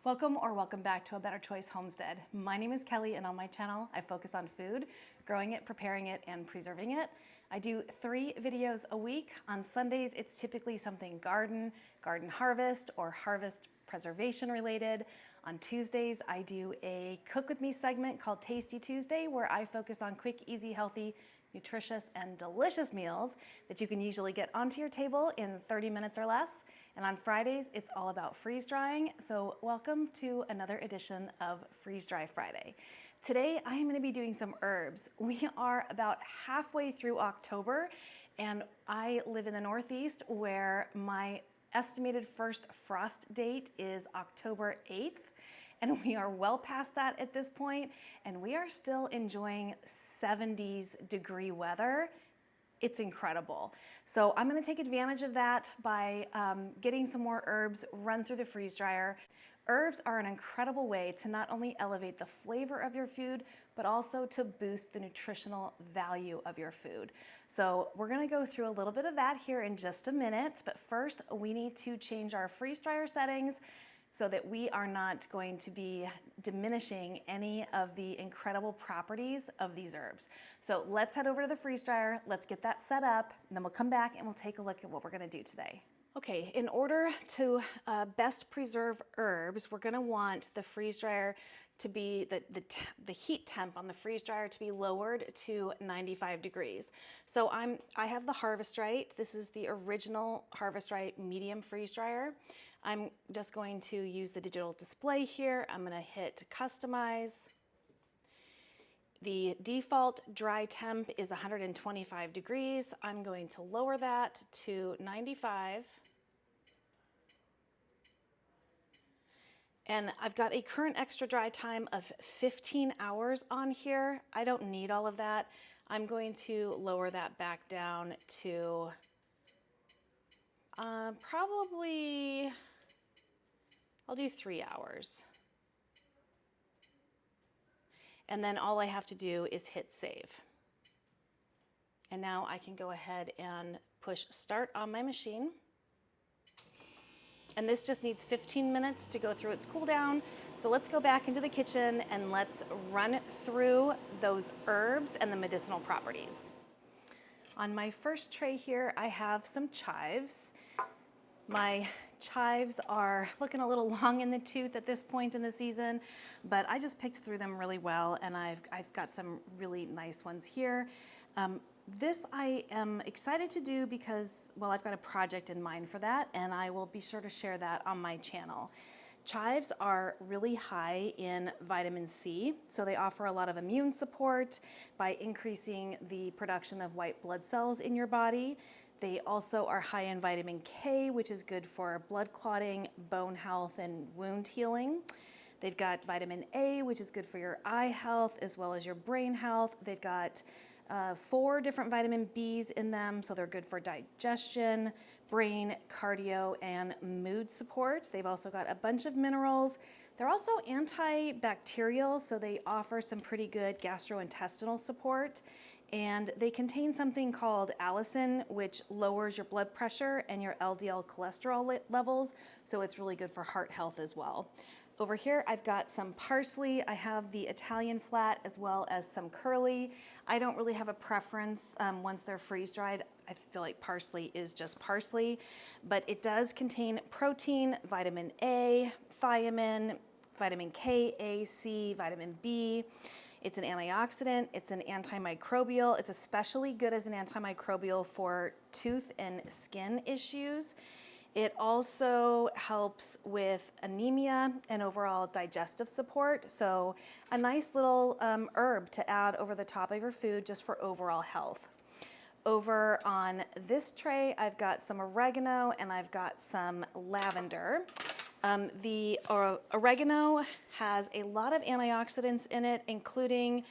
Welcome back to A Better Choice Homestead. My name is Kelly, and on my channel I focus on food, growing it, preparing it, and preserving it. I do 3 videos a week. On Sundays it's typically something garden harvest, or harvest preservation related. On Tuesdays I do a Cook With Me segment called Tasty Tuesday, where I focus on quick, easy, healthy, nutritious, and delicious meals that you can usually get onto your table in 30 minutes or less. And on Fridays, it's all about freeze drying. So welcome to another edition of Freeze Dry Friday. Today, I am going to be doing some herbs. We are about halfway through October, and I live in the Northeast, where my estimated first frost date is October 8th. And we are well past that at this point, and we are still enjoying 70s degree weather. It's incredible. So I'm gonna take advantage of that by getting some more herbs run through the freeze dryer. Herbs are an incredible way to not only elevate the flavor of your food, but also to boost the nutritional value of your food. So we're gonna go through a little bit of that here in just a minute, but first we need to change our freeze dryer settings so that we are not going to be diminishing any of the incredible properties of these herbs. So let's head over to the freeze dryer, let's get that set up, and then we'll come back and we'll take a look at what we're gonna do today. Okay, in order to best preserve herbs, we're gonna want the freeze dryer to be, the heat temp on the freeze dryer to be lowered to 95 degrees. So I have the Harvest Right. This is the original Harvest Right medium freeze dryer. I'm just going to use the digital display here. I'm gonna hit customize. The default dry temp is 125 degrees. I'm going to lower that to 95. And I've got a current extra dry time of 15 hours on here. I don't need all of that. I'm going to lower that back down to probably, I'll do 3 hours. And then all I have to do is hit save. And now I can go ahead and push start on my machine. And this just needs 15 minutes to go through its cool down. So let's go back into the kitchen and let's run through those herbs and the medicinal properties. On my first tray here, I have some chives. My chives are looking a little long in the tooth at this point in the season, but I just picked through them really well, and I've got some really nice ones here. This I am excited to do because, well, I've got a project in mind for that, and I will be sure to share that on my channel. Chives are really high in vitamin C, so they offer a lot of immune support by increasing the production of white blood cells in your body. They also are high in vitamin K, which is good for blood clotting, bone health, and wound healing. They've got vitamin A, which is good for your eye health as well as your brain health. They've got 4 different vitamin Bs in them, so they're good for digestion, brain, cardio, and mood support. They've also got a bunch of minerals. They're also antibacterial, so they offer some pretty good gastrointestinal support. And they contain something called allicin, which lowers your blood pressure and your LDL cholesterol levels, so it's really good for heart health as well. Over here, I've got some parsley. I have the Italian flat as well as some curly. I don't really have a preference once they're freeze dried. I feel like parsley is just parsley, but it does contain protein, vitamin A, thiamine, vitamin K, A, C, vitamin B. It's an antioxidant, it's an antimicrobial. It's especially good as an antimicrobial for tooth and skin issues. It also helps with anemia and overall digestive support. So a nice little herb to add over the top of your food just for overall health. Over on this tray, I've got some oregano and I've got some lavender. The oregano has a lot of antioxidants in it, including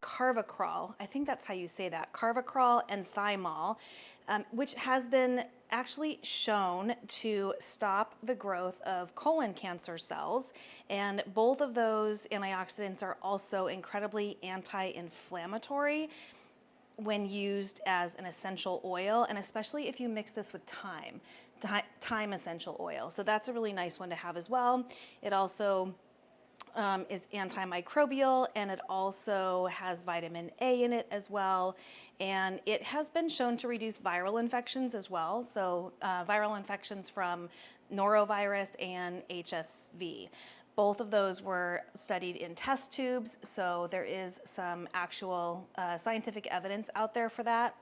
carvacrol, I think that's how you say that, carvacrol and thymol, which has been actually shown to stop the growth of colon cancer cells. And both of those antioxidants are also incredibly anti-inflammatory. when used as an essential oil, and especially if you mix this with thyme essential oil. So that's a really nice one to have as well. It also is antimicrobial, and it also has vitamin A in it as well. And it has been shown to reduce viral infections as well. So viral infections from norovirus and HSV. Both of those were studied in test tubes, so there is some actual scientific evidence out there for that.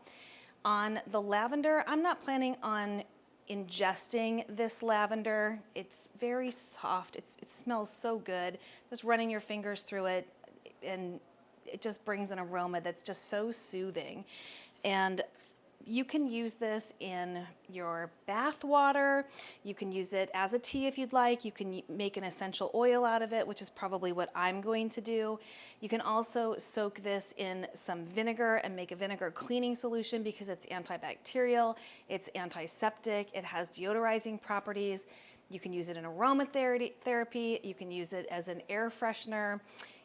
On the lavender, I'm not planning on ingesting this lavender. It's very soft. It smells so good. Just running your fingers through it, and it just brings an aroma that's just so soothing. And you can use this in your bath water. You can use it as a tea if you'd like. You can make an essential oil out of it, which is probably what I'm going to do. You can also soak this in some vinegar and make a vinegar cleaning solution because it's antibacterial, it's antiseptic, it has deodorizing properties. You can use it in aromatherapy. You can use it as an air freshener.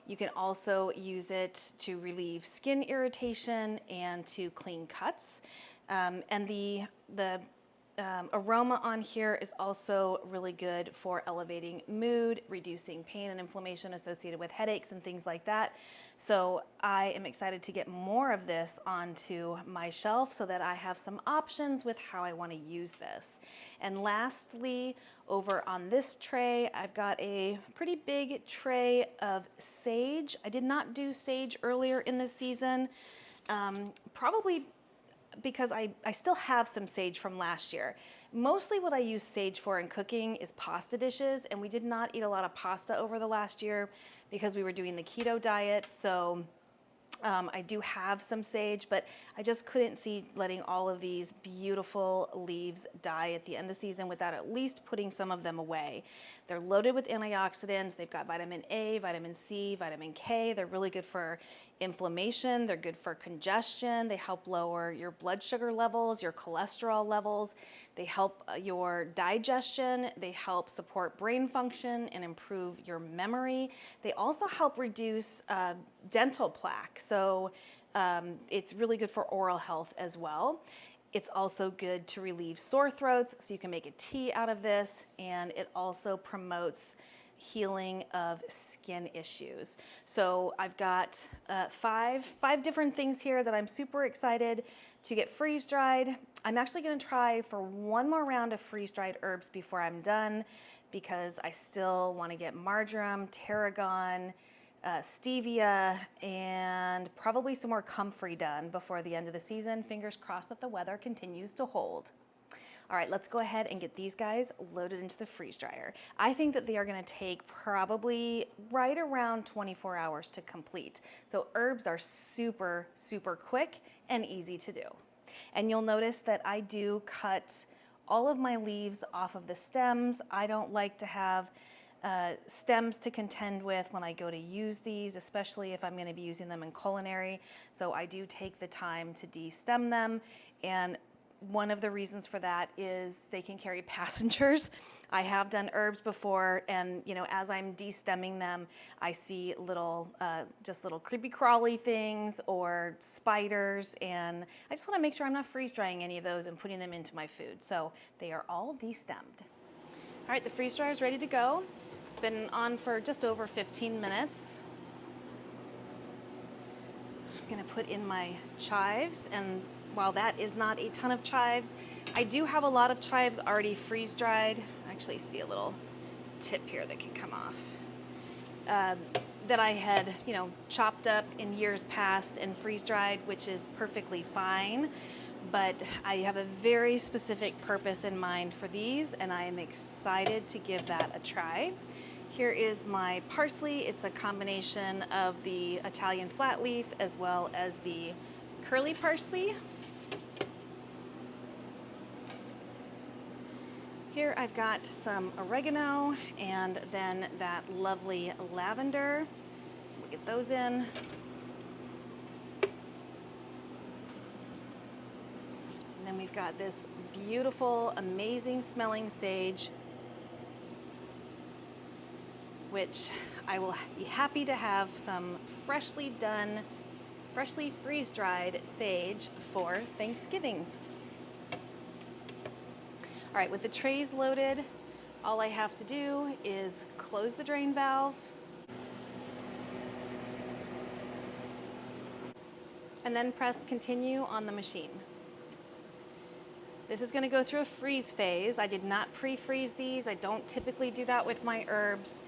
You can also use it to relieve skin irritation and to clean cuts. And the aroma on here is also really good for elevating mood, reducing pain and inflammation associated with headaches and things like that. So I am excited to get more of this onto my shelf so that I have some options with how I want to use this. And lastly, over on this tray, I've got a pretty big tray of sage. I did not do sage earlier in the season, probably because I still have some sage from last year. Mostly what I use sage for in cooking is pasta dishes, and we did not eat a lot of pasta over the last year because we were doing the keto diet. So I do have some sage, but I just couldn't see letting all of these beautiful leaves die at the end of the season without at least putting some of them away. They're loaded with antioxidants. They've got vitamin A, vitamin C, vitamin K. They're really good for inflammation. They're good for congestion. They help lower your blood sugar levels, your cholesterol levels. They help your digestion. They help support brain function and improve your memory. They also help reduce dental plaque. So it's really good for oral health as well. It's also good to relieve sore throats, so you can make a tea out of this, and it also promotes healing of skin issues. So I've got five different things here that I'm super excited to get freeze dried. I'm actually going to try for one more round of freeze dried herbs before I'm done, because I still want to get marjoram, tarragon, stevia, and probably some more comfrey done before the end of the season. Fingers crossed that the weather continues to hold. All right, let's go ahead and get these guys loaded into the freeze dryer. I think that they are gonna take probably right around 24 hours to complete. So herbs are super, super quick and easy to do. And you'll notice that I do cut all of my leaves off of the stems. I don't like to have stems to contend with when I go to use these, especially if I'm going to be using them in culinary. So I do take the time to de-stem them, and one of the reasons for that is they can carry passengers. I have done herbs before, and as I'm de-stemming them, I see just little creepy crawly things or spiders, and I just want to make sure I'm not freeze drying any of those and putting them into my food. So they are all de-stemmed. All right, the freeze dryer is ready to go. It's been on for just over 15 minutes. I'm gonna put in my chives, and while that is not a ton of chives, I do have a lot of chives already freeze dried. I actually see a little tip here that can come off. That I had, chopped up in years past and freeze dried, which is perfectly fine. But I have a very specific purpose in mind for these, and I am excited to give that a try. Here is my parsley. It's a combination of the Italian flat leaf as well as the curly parsley. Here I've got some oregano and then that lovely lavender. We'll get those in. And then we've got this beautiful, amazing smelling sage, which I will be happy to have some freshly done freshly freeze-dried sage for Thanksgiving. All right, with the trays loaded, all I have to do is close the drain valve and then press continue on the machine. This is going to go through a freeze phase. I did not pre-freeze these. I don't typically do that with my herbs.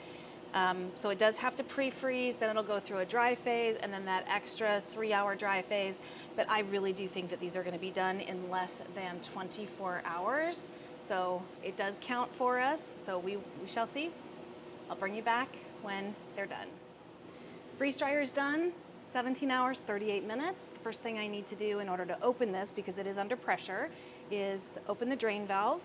So it does have to pre-freeze, then it'll go through a dry phase, and then that extra 3-hour dry phase. But I really do think that these are going to be done in less than 24 hours. So it does count for us. So we shall see. I'll bring you back when they're done. Freeze dryer is done. 17 hours, 38 minutes. The first thing I need to do in order to open this, because it is under pressure, is open the drain valve.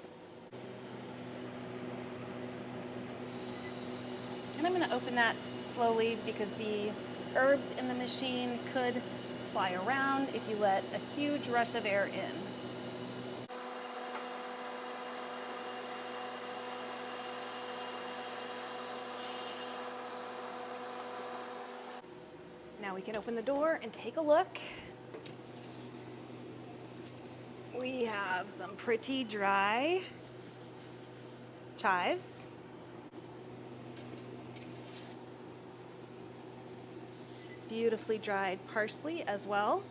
And I'm going to open that slowly because the herbs in the machine could fly around if you let a huge rush of air in. Now we can open the door and take a look. We have some pretty dry chives. Beautifully dried parsley as well.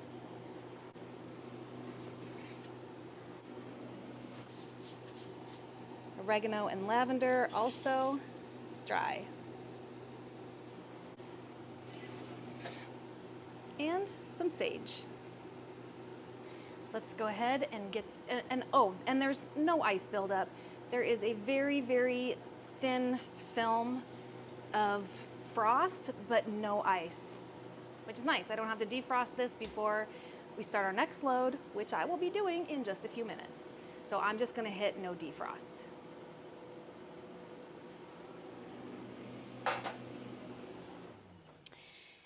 Oregano and lavender also dry. And some sage. Let's go ahead and get, and there's no ice buildup. There is a very, very thin film of frost, but no ice, which is nice. I don't have to defrost this before we start our next load, which I will be doing in just a few minutes. So I'm just gonna hit no defrost.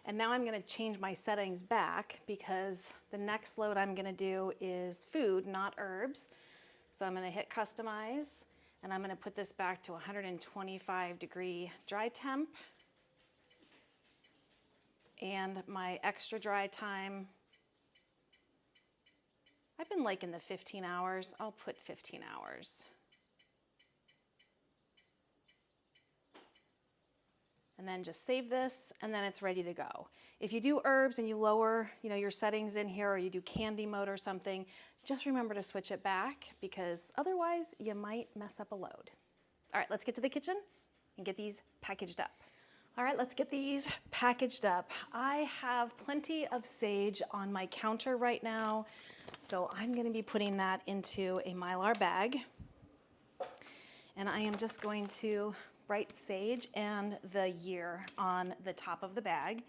And now I'm gonna change my settings back because the next load I'm gonna do is food, not herbs. So I'm gonna hit customize and I'm gonna put this back to 125-degree dry temp. And my extra dry time, I've been liking the 15 hours. I'll put 15 hours. And then just save this, and then it's ready to go. If you do herbs and you lower, your settings in here, or you do candy mode or something, just remember to switch it back because otherwise you might mess up a load. All right, let's get to the kitchen and get these packaged up. All right, let's get these packaged up. I have plenty of sage on my counter right now, so I'm gonna be putting that into a Mylar bag. And I am just going to write sage and the year on the top of the bag.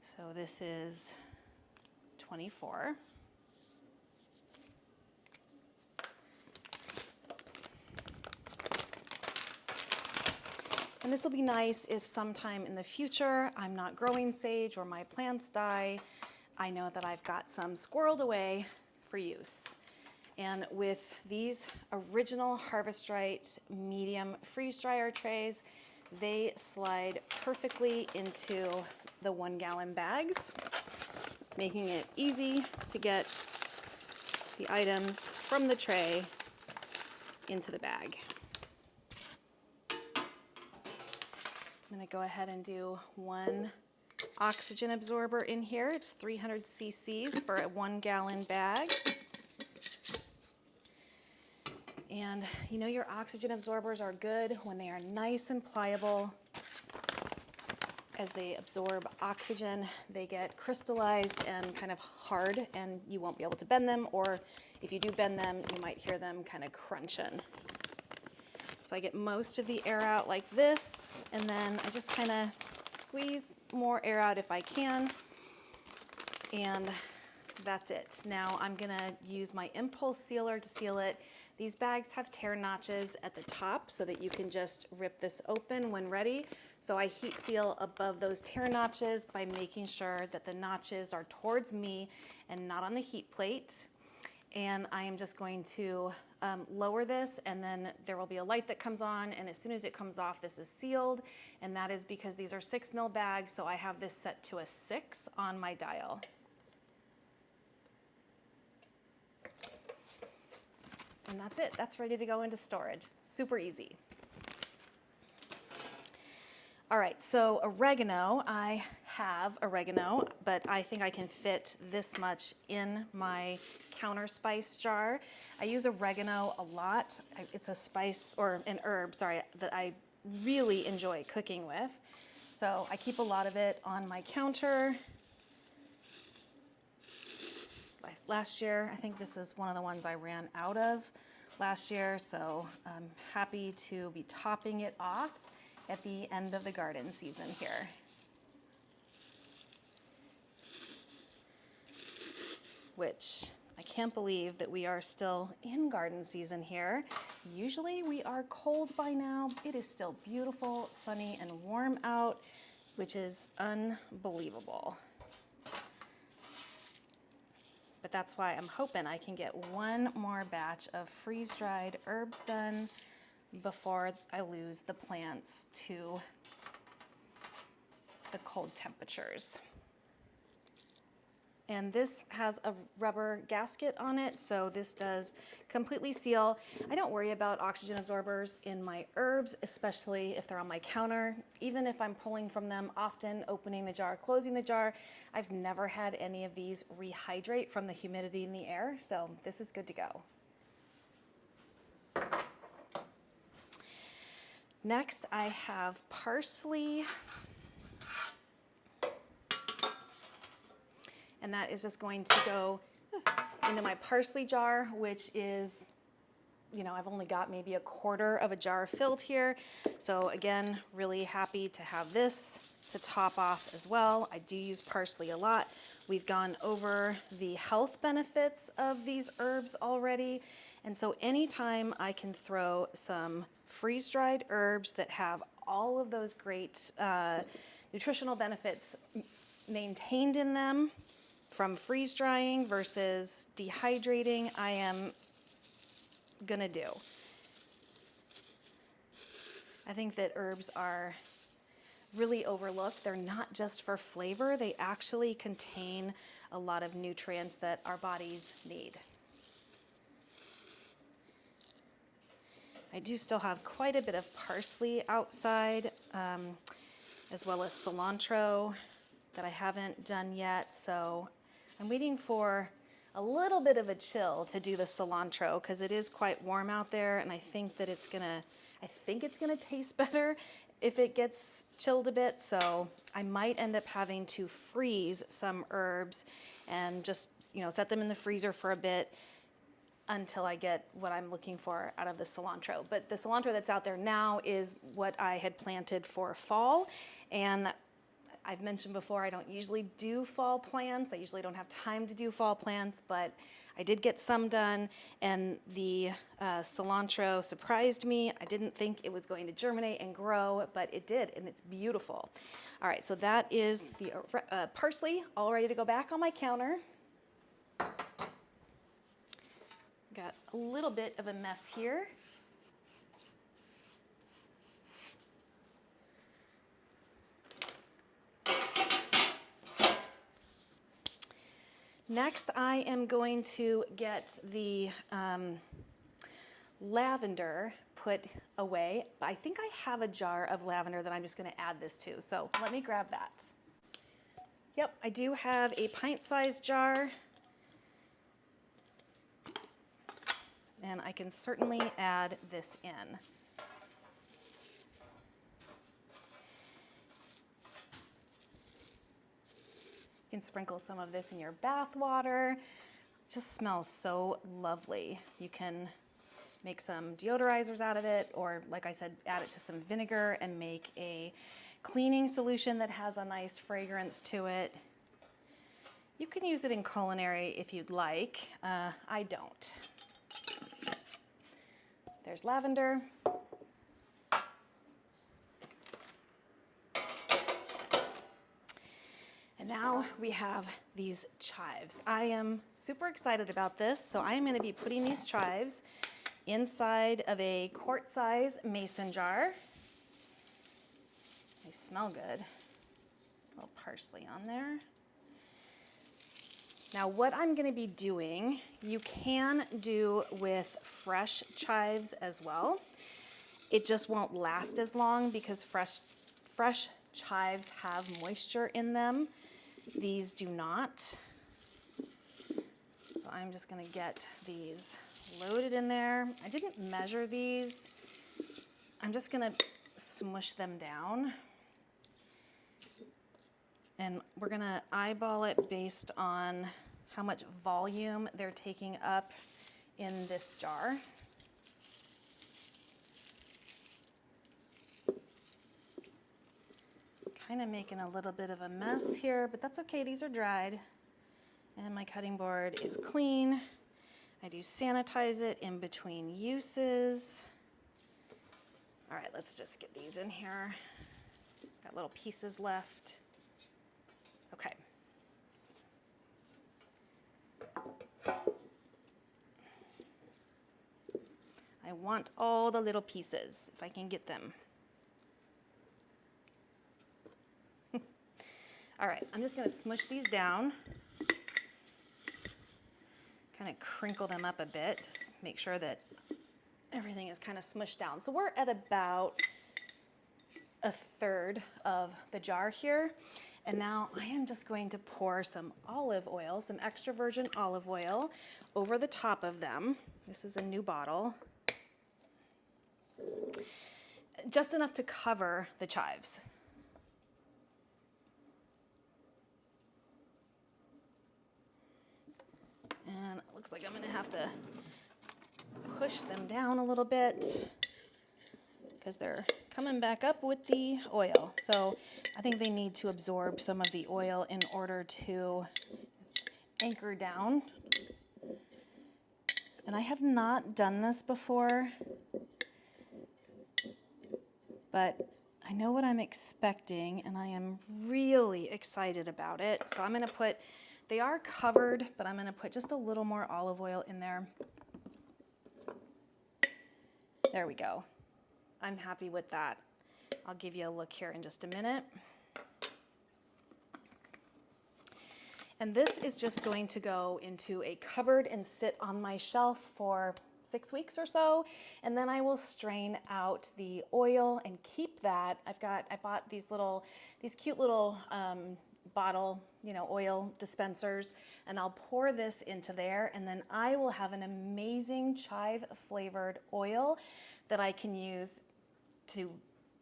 So this is 24. And this will be nice if sometime in the future I'm not growing sage or my plants die. I know that I've got some squirreled away for use. And with these original Harvest Right medium freeze dryer trays, they slide perfectly into the 1-gallon bags, making it easy to get the items from the tray into the bag. I'm gonna go ahead and do one oxygen absorber in here. It's 300 cc's for a 1-gallon bag. And your oxygen absorbers are good when they are nice and pliable. As they absorb oxygen, they get crystallized and kind of hard, and you won't be able to bend them, or if you do bend them, you might hear them kind of crunching. So I get most of the air out like this, and then I just kind of squeeze more air out if I can, and that's it. Now I'm gonna use my impulse sealer to seal it. These bags have tear notches at the top so that you can just rip this open when ready. So I heat seal above those tear notches by making sure that the notches are towards me and not on the heat plate. And I am just going to lower this, and then there will be a light that comes on, and as soon as it comes off, this is sealed, and that is because these are 6 ml bags, so I have this set to a 6 on my dial. And that's it. That's ready to go into storage. Super easy. All right, so oregano, I have oregano, but I think I can fit this much in my counter spice jar. I use oregano a lot. It's a spice, or an herb, sorry, that I really enjoy cooking with. So I keep a lot of it on my counter. Last year, I think this is one of the ones I ran out of last year, so I'm happy to be topping it off at the end of the garden season here. Which I can't believe that we are still in garden season here. Usually we are cold by now. It is still beautiful, sunny, and warm out, which is unbelievable. But that's why I'm hoping I can get one more batch of freeze-dried herbs done before I lose the plants to the cold temperatures. And this has a rubber gasket on it, so this does completely seal. I don't worry about oxygen absorbers in my herbs, especially if they're on my counter. Even if I'm pulling from them often, opening the jar, closing the jar, I've never had any of these rehydrate from the humidity in the air, so this is good to go. Next, I have parsley. And that is just going to go into my parsley jar, which is, you know, I've only got maybe a quarter of a jar filled here. So again, really happy to have this to top off as well. I do use parsley a lot. We've gone over the health benefits of these herbs already. And so anytime I can throw some freeze-dried herbs that have all of those great nutritional benefits maintained in them, from freeze drying versus dehydrating, I am gonna do. I think that herbs are really overlooked. They're not just for flavor, they actually contain a lot of nutrients that our bodies need. I do still have quite a bit of parsley outside, as well as cilantro that I haven't done yet, so I'm waiting for a little bit of a chill to do the cilantro because it is quite warm out there, and I think that it's gonna taste better if it gets chilled a bit. So I might end up having to freeze some herbs and just, you know, set them in the freezer for a bit until I get what I'm looking for out of the cilantro. But the cilantro that's out there now is what I had planted for fall, and I've mentioned before, I don't usually do fall plants. I usually don't have time to do fall plants, but I did get some done, and the cilantro surprised me. I didn't think it was going to germinate and grow, but it did, and it's beautiful. All right, so that is the parsley all ready to go back on my counter. Got a little bit of a mess here. Next, I am going to get the lavender put away. I think I have a jar of lavender that I'm just going to add this to. So let me grab that. Yep, I do have a pint-sized jar. And I can certainly add this in. You can sprinkle some of this in your bath water. It just smells so lovely. You can make some deodorizers out of it, or like I said, add it to some vinegar and make a cleaning solution that has a nice fragrance to it. You can use it in culinary if you'd like. I don't. There's lavender. And now we have these chives. I am super excited about this, so I am going to be putting these chives inside of a quart-size mason jar. They smell good. A little parsley on there. Now what I'm gonna be doing, you can do with fresh chives as well. It just won't last as long because fresh chives have moisture in them. These do not. So I'm just gonna get these loaded in there. I didn't measure these. I'm just gonna smush them down. And we're gonna eyeball it based on how much volume they're taking up in this jar. Kind of making a little bit of a mess here, but that's okay, these are dried. And my cutting board is clean. I do sanitize it in between uses. All right, let's just get these in here. Got little pieces left. Okay. I want all the little pieces, if I can get them. All right, I'm just gonna smush these down. Kind of crinkle them up a bit, just make sure that everything is kind of smushed down. So we're at about a third of the jar here. And now I am just going to pour some olive oil, some extra virgin olive oil over the top of them. This is a new bottle. Just enough to cover the chives. And it looks like I'm gonna have to push them down a little bit because they're coming back up with the oil. So I think they need to absorb some of the oil in order to anchor down. And I have not done this before, but I know what I'm expecting and I am really excited about it. So I'm gonna put, they are covered, but I'm gonna put just a little more olive oil in there. There we go. I'm happy with that. I'll give you a look here in just a minute. And this is just going to go into a cupboard and sit on my shelf for 6 weeks or so. And then I will strain out the oil and keep that. I bought these cute little bottle, oil dispensers, and I'll pour this into there, and then I will have an amazing chive flavored oil that I can use to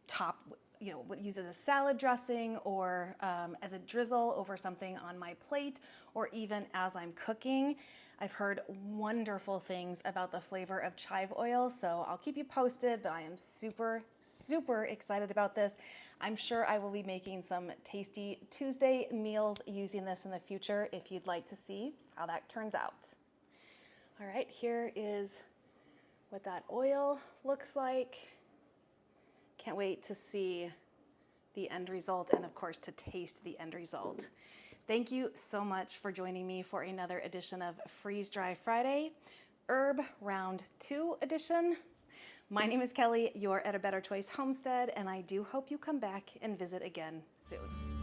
top, use as a salad dressing or as a drizzle over something on my plate, or even as I'm cooking. I've heard wonderful things about the flavor of chive oil, so I'll keep you posted, but I am super, super excited about this. I'm sure I will be making some tasty Tuesday meals using this in the future if you'd like to see how that turns out. All right, here is what that oil looks like. Can't wait to see the end result and of course to taste the end result. Thank you so much for joining me for another edition of Freeze Dry Friday, Herb Round 2 edition. My name is Kelly, you're at A Better Choice Homestead, and I do hope you come back and visit again soon.